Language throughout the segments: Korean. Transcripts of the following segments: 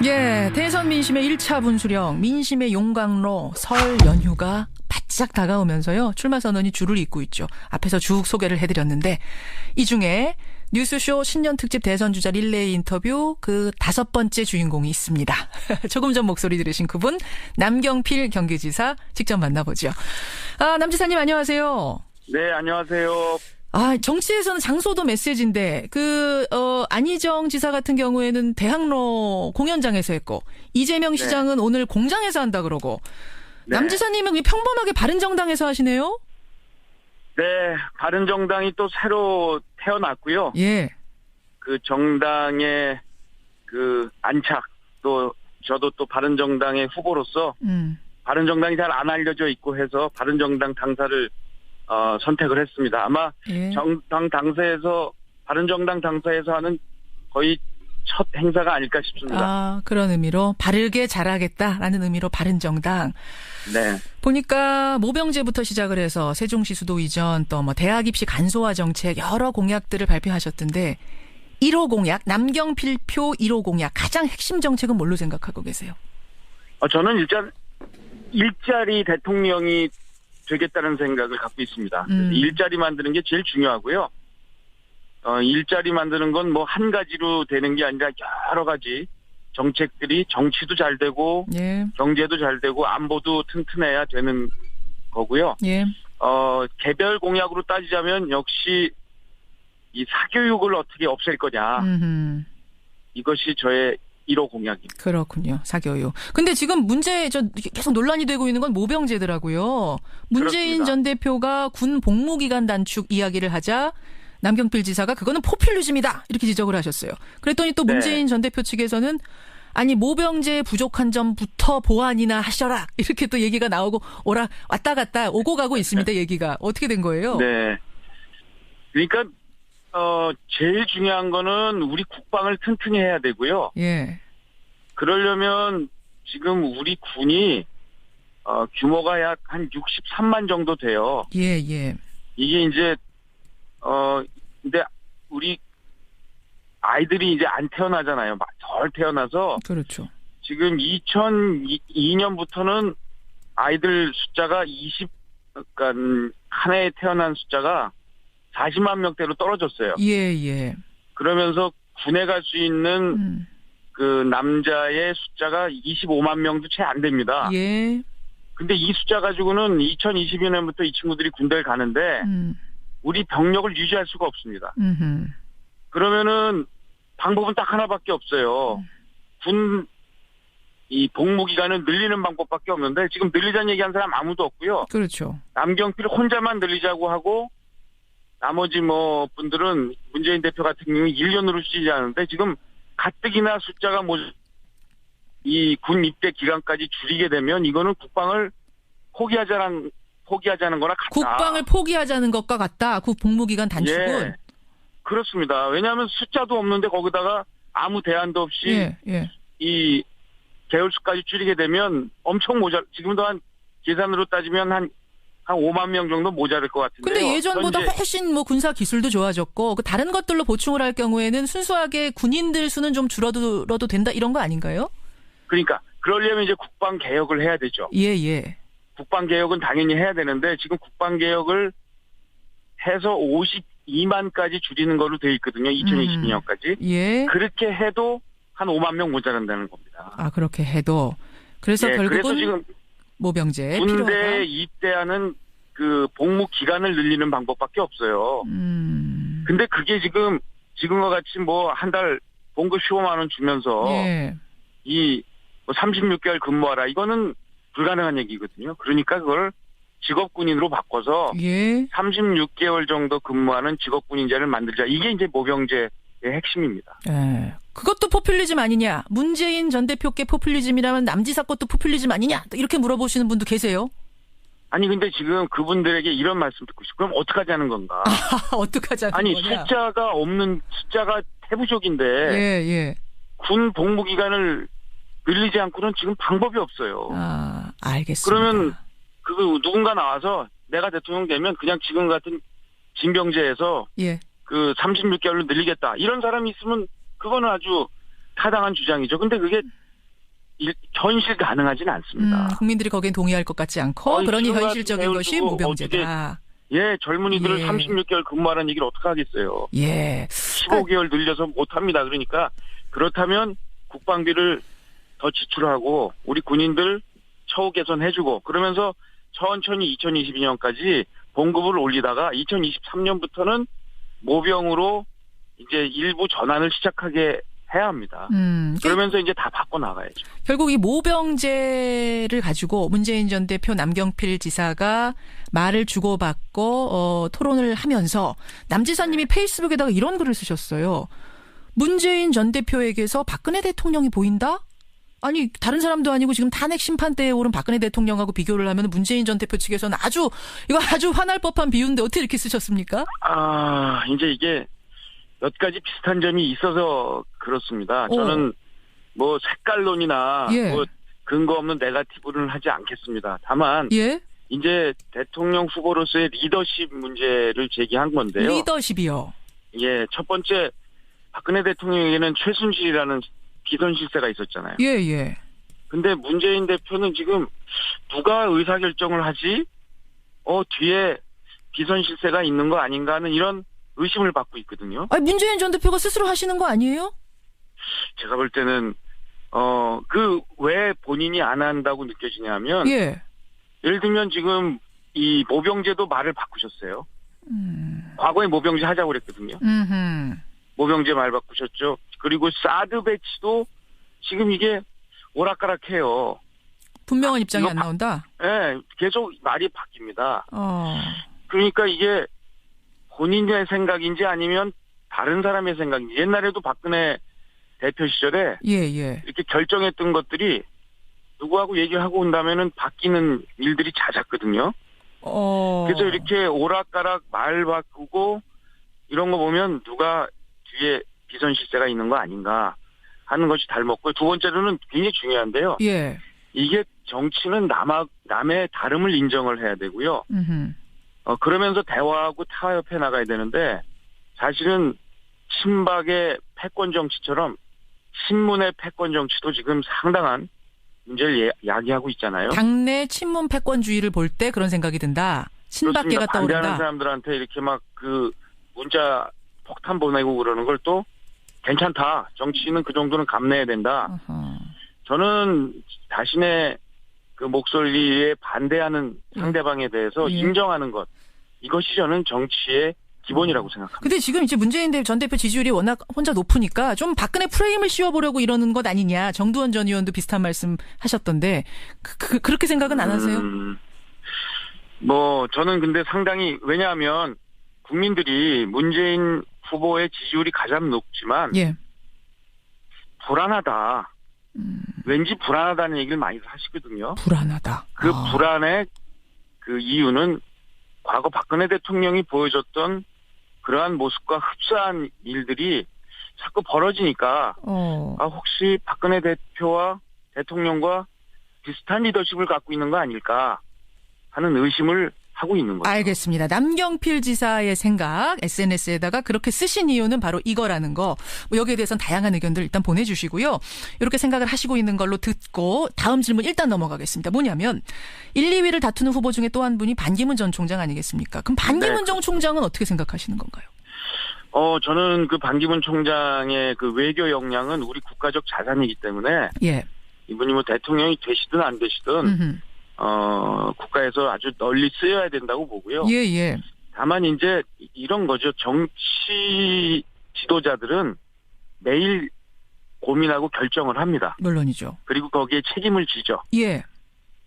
예, 대선 민심의 1차 분수령, 민심의 용광로, 설 연휴가 바짝 다가오면서요. 출마 선언이 줄을 잇고 있죠. 앞에서 쭉 소개를 해드렸는데 이 중에 뉴스쇼 신년 특집 대선 주자 릴레이 인터뷰 그 5번째 주인공이 있습니다. 조금 전 목소리 들으신 그분 남경필 경기지사 직접 만나보죠. 남 지사님 안녕하세요. 네, 안녕하세요. 정치에서는 장소도 메시지인데 안희정 지사 같은 경우에는 대학로 공연장에서 했고 이재명 시장은 오늘 공장에서 한다 그러고 남 지사님은 평범하게 바른정당에서 하시네요. 네, 바른정당이 또 새로 태어났고요. 예. 그 정당의 그 안착 또 저도 또 바른정당의 후보로서 바른정당이 잘 안 알려져 있고 해서 바른정당 당사를 선택을 했습니다. 아마 정당 당사에서 바른정당 당사에서 하는 거의 첫 행사가 아닐까 싶습니다. 그런 의미로 바르게 잘하겠다라는 의미로 바른정당. 네. 보니까 모병제부터 시작을 해서 세종시 수도 이전 또 대학 입시 간소화 정책 여러 공약들을 발표하셨던데 1호 공약 남경필표 1호 공약 가장 핵심 정책은 뭘로 생각하고 계세요? 저는 일단 일자리 대통령이 되겠다는 생각을 갖고 있습니다. 일자리 만드는 게 제일 중요하고요. 일자리 만드는 건 뭐 한 가지로 되는 게 아니라 여러 가지 정책들이 정치도 잘 되고 경제도 잘 되고 안보도 튼튼해야 되는 거고요. 개별 공약으로 따지자면 역시 이 사교육을 어떻게 없앨 거냐. 이것이 저의 1호 공약입니다. 그렇군요. 사교육. 근데 지금 계속 논란이 되고 있는 건 모병제더라고요. 문재인 전 대표가 군 복무기간 단축 이야기를 하자 남경필 지사가 그거는 포퓰리즘이다 이렇게 지적을 하셨어요. 그랬더니 또 문재인 전 대표 측에서는 아니 모병제 부족한 점부터 보완이나 하셔라 이렇게 또 얘기가 나오고 왔다 갔다 오고 가고 있습니다. 얘기가 어떻게 된 거예요? 네. 그러니까 제일 중요한 거는 우리 국방을 튼튼히 해야 되고요. 예. 그러려면 지금 우리 군이 규모가 약 한 63만 정도 돼요. 예. 이게 이제 근데 우리 아이들이 이제 안 태어나잖아요. 덜 태어나서. 그렇죠. 지금 2002년부터는 아이들 숫자가 그러니까 한 해에 태어난 숫자가 40만 명대로 떨어졌어요. 예. 그러면서 군에 갈 수 있는 그 남자의 숫자가 25만 명도 채 안 됩니다. 예. 근데 이 숫자 가지고는 2022년부터 이 친구들이 군대를 가는데 우리 병력을 유지할 수가 없습니다. 그러면은 방법은 딱 하나밖에 없어요. 군 이 복무 기간을 늘리는 방법밖에 없는데 지금 늘리자는 얘기한 사람 아무도 없고요. 그렇죠. 남경필 혼자만 늘리자고 하고 나머지 분들은 문재인 대표 같은 경우는 1년으로 줄이자는데 지금 가뜩이나 숫자가 이 군 입대 기간까지 줄이게 되면 이거는 국방을 포기하자는 거나 같다. 국방을 포기하자는 것과 같다. 그 복무기간 단축은. 예, 그렇습니다. 왜냐하면 숫자도 없는데 거기다가 아무 대안도 없이 이 개월수까지 줄이게 되면 엄청 지금도 한 계산으로 따지면 한 5만 명 정도 모자랄 것 같은데요. 근데 예전보다 훨씬 군사 기술도 좋아졌고 다른 것들로 보충을 할 경우에는 순수하게 군인들 수는 좀 줄어들어도 된다 이런 거 아닌가요? 그러니까 그러려면 이제 국방 개혁을 해야 되죠. 예. 국방 개혁은 당연히 해야 되는데 지금 국방 개혁을 해서 52만까지 줄이는 걸로 돼 있거든요. 2022년까지. 예. 그렇게 해도 한 5만 명 모자란다는 겁니다. 그렇게 해도. 그래서 결국은 그래서 지금 모병제 군대에 입대하는 그 복무 기간을 늘리는 방법밖에 없어요. 근데 그게 지금과 같이 한 달 봉급 15만 원 주면서 이 36개월 근무하라 이거는 불가능한 얘기거든요. 그러니까 그걸 직업군인으로 바꿔서 36개월 정도 근무하는 직업군인제를 만들자. 이게 이제 모병제의 핵심입니다. 그것도 포퓰리즘 아니냐. 문재인 전 대표께 포퓰리즘이라면 남지사 것도 포퓰리즘 아니냐. 이렇게 물어보시는 분도 계세요. 아니 근데 지금 그분들에게 이런 말씀 듣고 싶어요. 그럼 어떡하자는 건가. 어떡하자는 아니 거냐. 숫자가 태부족인데 군 복무 기간을 늘리지 않고는 지금 방법이 없어요. 알겠습니다. 그러면 누군가 나와서 내가 대통령 되면 그냥 지금 같은 징병제에서 그 36개월로 늘리겠다. 이런 사람이 있으면 그거는 아주 타당한 주장이죠. 근데 그게 현실 가능하지는 않습니다. 국민들이 거기엔 동의할 것 같지 않고 그러니 현실적인 것이 모병제다. 예, 젊은이들을 예. 36개월 근무하라는 얘기를 어떻게 하겠어요. 예. 15개월 늘려서 못합니다. 그러니까 그렇다면 국방비를 더 지출하고 우리 군인들 처우 개선해주고 그러면서 천천히 2022년까지 봉급을 올리다가 2023년부터는 모병으로 이제 일부 전환을 시작하게 해야 합니다. 그러면서 이제 다 바꿔나가야죠. 결국 이 모병제를 가지고 문재인 전 대표 남경필 지사가 말을 주고받고 토론을 하면서 남 지사님이 페이스북에다가 이런 글을 쓰셨어요. 문재인 전 대표에게서 박근혜 대통령이 보인다? 아니 다른 사람도 아니고 지금 탄핵 심판대에 오른 박근혜 대통령하고 비교를 하면 문재인 전 대표 측에서는 아주 화날 법한 비유인데 어떻게 이렇게 쓰셨습니까? 이제 이게 몇 가지 비슷한 점이 있어서 그렇습니다. 저는 뭐 색깔론이나 예. 뭐 근거 없는 네거티브는 하지 않겠습니다. 다만 예? 이제 대통령 후보로서의 리더십 문제를 제기한 건데요. 리더십이요. 예, 첫 번째 박근혜 대통령에게는 최순실이라는 비선실세가 있었잖아요. 예. 근데 문재인 대표는 지금 누가 의사결정을 하지? 뒤에 비선실세가 있는 거 아닌가 하는 이런 의심을 받고 있거든요. 아니 문재인 전 대표가 스스로 하시는 거 아니에요? 제가 볼 때는 왜 본인이 안 한다고 느껴지냐면 예. 예를 들면 지금 이 모병제도 말을 바꾸셨어요. 과거에 모병제 하자고 그랬거든요. 모병제 말 바꾸셨죠. 그리고 사드 배치도 지금 이게 오락가락해요. 분명한 입장이 안 나온다? 네, 계속 말이 바뀝니다. 그러니까 이게 본인의 생각인지 아니면 다른 사람의 생각인지. 옛날에도 박근혜 대표 시절에 이렇게 결정했던 것들이 누구하고 얘기하고 온다면은 바뀌는 일들이 잦았거든요. 그래서 이렇게 오락가락 말 바꾸고 이런 거 보면 누가 뒤에 비선실세가 있는 거 아닌가 하는 것이 닮았고 두 번째로는 굉장히 중요한데요. 예. 이게 정치는 남의 다름을 인정을 해야 되고요. 그러면서 대화하고 타협해 나가야 되는데 사실은 친박의 패권 정치처럼 친문의 패권 정치도 지금 상당한 문제를 야기하고 있잖아요. 당내 친문 패권주의를 볼 때 그런 생각이 든다. 친박계가 떠오른다. 반대하는 사람들한테 이렇게 막 그 문자 폭탄 보내고 그러는 걸 또 괜찮다. 정치는 그 정도는 감내해야 된다. 저는 자신의 그 목소리에 반대하는 상대방에 대해서 인정하는 것. 이것이 저는 정치의 기본이라고 생각합니다. 근데 지금 이제 문재인 전 대표 지지율이 워낙 혼자 높으니까 좀 박근혜 프레임을 씌워보려고 이러는 것 아니냐. 정두원 전 의원도 비슷한 말씀 하셨던데 그렇게 생각은 안 하세요? 저는 근데 상당히 왜냐하면 국민들이 문재인 후보의 지지율이 가장 높지만 불안하다. 왠지 불안하다는 얘기를 많이 하시거든요. 불안하다. 그 불안의 그 이유는 과거 박근혜 대통령이 보여줬던 그러한 모습과 흡사한 일들이 자꾸 벌어지니까 혹시 박근혜 대표와 대통령과 비슷한 리더십을 갖고 있는 거 아닐까 하는 의심을 하고 있는 거죠. 알겠습니다. 남경필 지사의 생각 SNS에다가 그렇게 쓰신 이유는 바로 이거라는 거. 여기에 대해서는 다양한 의견들 일단 보내주시고요. 이렇게 생각을 하시고 있는 걸로 듣고 다음 질문 일단 넘어가겠습니다. 뭐냐면 1, 2위를 다투는 후보 중에 또 한 분이 반기문 전 총장 아니겠습니까? 그럼 반기문 전 총장은 어떻게 생각하시는 건가요? 저는 그 반기문 총장의 그 외교 역량은 우리 국가적 자산이기 때문에 이분이 뭐 대통령이 되시든 안 되시든 국가에서 아주 널리 쓰여야 된다고 보고요. 다만 이제 이런 거죠. 정치 지도자들은 매일 고민하고 결정을 합니다. 물론이죠. 그리고 거기에 책임을 지죠.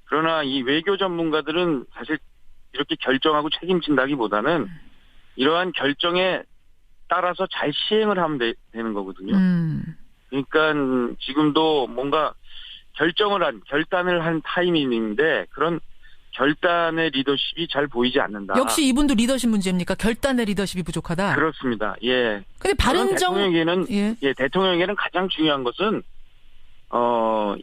그러나 이 외교 전문가들은 사실 이렇게 결정하고 책임진다기보다는 이러한 결정에 따라서 잘 시행을 하면 되는 거거든요. 그러니까 지금도 뭔가 결단을 한 타이밍인데 그런 결단의 리더십이 잘 보이지 않는다. 역시 이분도 리더십 문제입니까? 결단의 리더십이 부족하다. 그렇습니다. 예. 근데 대통령에게는 가장 중요한 것은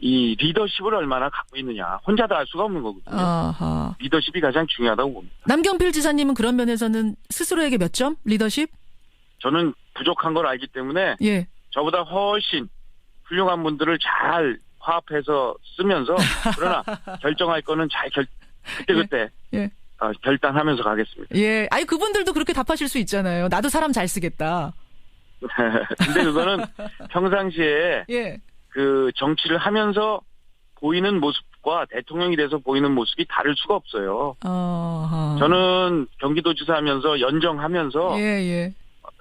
이 리더십을 얼마나 갖고 있느냐. 혼자 다 할 수가 없는 거거든요. 리더십이 가장 중요하다고 봅니다. 남경필 지사님은 그런 면에서는 스스로에게 몇 점? 리더십? 저는 부족한 걸 알기 때문에 저보다 훨씬 훌륭한 분들을 잘 화합해서 쓰면서 그러나 결정할 거는 잘 그때 예. 결단하면서 가겠습니다. 예. 아니 그분들도 그렇게 답하실 수 있잖아요. 나도 사람 잘 쓰겠다. 근데 그거는 평상시에 예. 그 정치를 하면서 보이는 모습과 대통령이 돼서 보이는 모습이 다를 수가 없어요. 저는 경기도지사 하면서 연정하면서 예.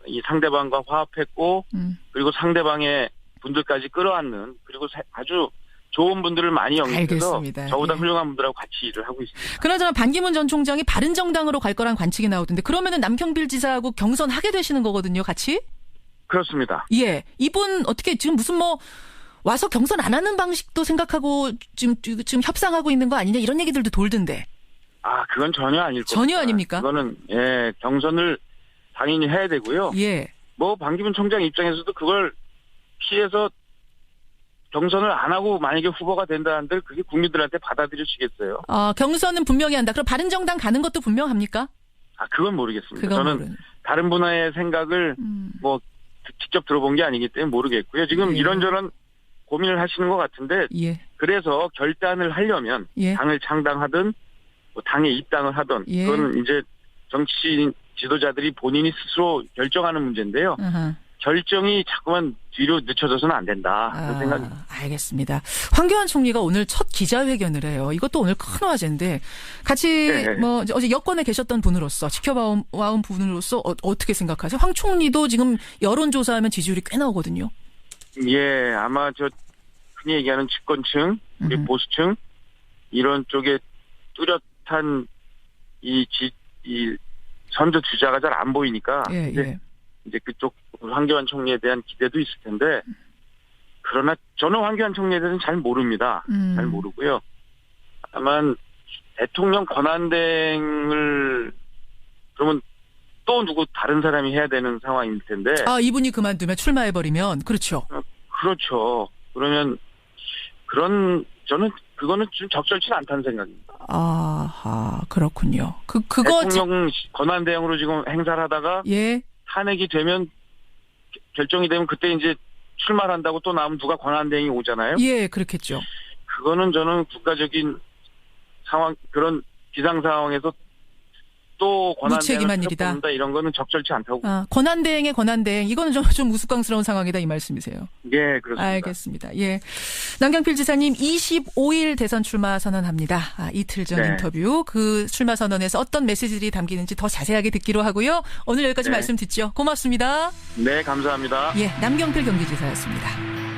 이 상대방과 화합했고 그리고 상대방의 분들까지 끌어안는 그리고 아주 좋은 분들을 많이 영입해서 알겠습니다. 저보다 예. 훌륭한 분들하고 같이 일을 하고 있습니다. 그나저나 반기문 전 총장이 바른정당으로 갈 거란 관측이 나오던데 그러면은 남경필 지사하고 경선하게 되시는 거거든요, 같이? 그렇습니다. 예. 이분 어떻게 지금 무슨 뭐 와서 경선 안 하는 방식도 생각하고 지금 협상하고 있는 거 아니냐 이런 얘기들도 돌던데. 그건 전혀 아닐 겁니다. 전혀 아닙니까? 그거는 경선을 당연히 해야 되고요. 예. 뭐 반기문 총장 입장에서도 그걸 피해서 경선을 안 하고 만약에 후보가 된다는데 그게 국민들한테 받아들여지겠어요? 경선은 분명히 한다. 그럼 바른정당 가는 것도 분명합니까? 그건 모르겠습니다. 저는 다른 분야의 생각을 뭐 직접 들어본 게 아니기 때문에 모르겠고요. 지금 이런저런 고민을 하시는 것 같은데 예. 그래서 결단을 하려면 당을 창당하든 뭐 당에 입당을 하든 그건 이제 정치 지도자들이 본인이 스스로 결정하는 문제인데요. 결정이 자꾸만 뒤로 늦춰져서는 안 된다. 그런 생각입니다. 알겠습니다. 황교안 총리가 오늘 첫 기자회견을 해요. 이것도 오늘 큰 화제인데 같이 뭐 어제 여권에 계셨던 분으로서 지켜봐온 분으로서 어떻게 생각하세요? 황 총리도 지금 여론조사하면 지지율이 꽤 나오거든요. 예, 아마 흔히 얘기하는 집권층, 우리 보수층 이런 쪽에 뚜렷한 이 선두 주자가 잘 안 보이니까 이제 그쪽 황교안 총리에 대한 기대도 있을 텐데 그러나 저는 황교안 총리에 대해서는 잘 모릅니다. 잘 모르고요. 다만 대통령 권한대행을 그러면 또 누구 다른 사람이 해야 되는 상황일 텐데. 이분이 그만두면 출마해버리면 그렇죠. 그렇죠. 그러면 저는 그거는 좀 적절치 않다는 생각입니다. 그렇군요. 대통령 권한대행으로 지금 행사를 하다가 탄핵이 되면 결정이 되면 그때 이제 출마를 한다고 또 나오면 누가 권한대행이 오잖아요. 예, 그렇겠죠. 그거는 저는 국가적인 상황 그런 비상 상황에서 또 무책임한 일이다. 이런 거는 적절치 않다고. 권한대행의 권한대행 이거는 좀 우스꽝스러운 상황이다 이 말씀이세요. 예, 그렇습니다. 알겠습니다. 예, 남경필 지사님 25일 대선 출마 선언합니다. 이틀 전 인터뷰 그 출마 선언에서 어떤 메시지들이 담기는지 더 자세하게 듣기로 하고요. 오늘 여기까지 말씀 듣죠. 고맙습니다. 네, 감사합니다. 예, 남경필 경기지사였습니다.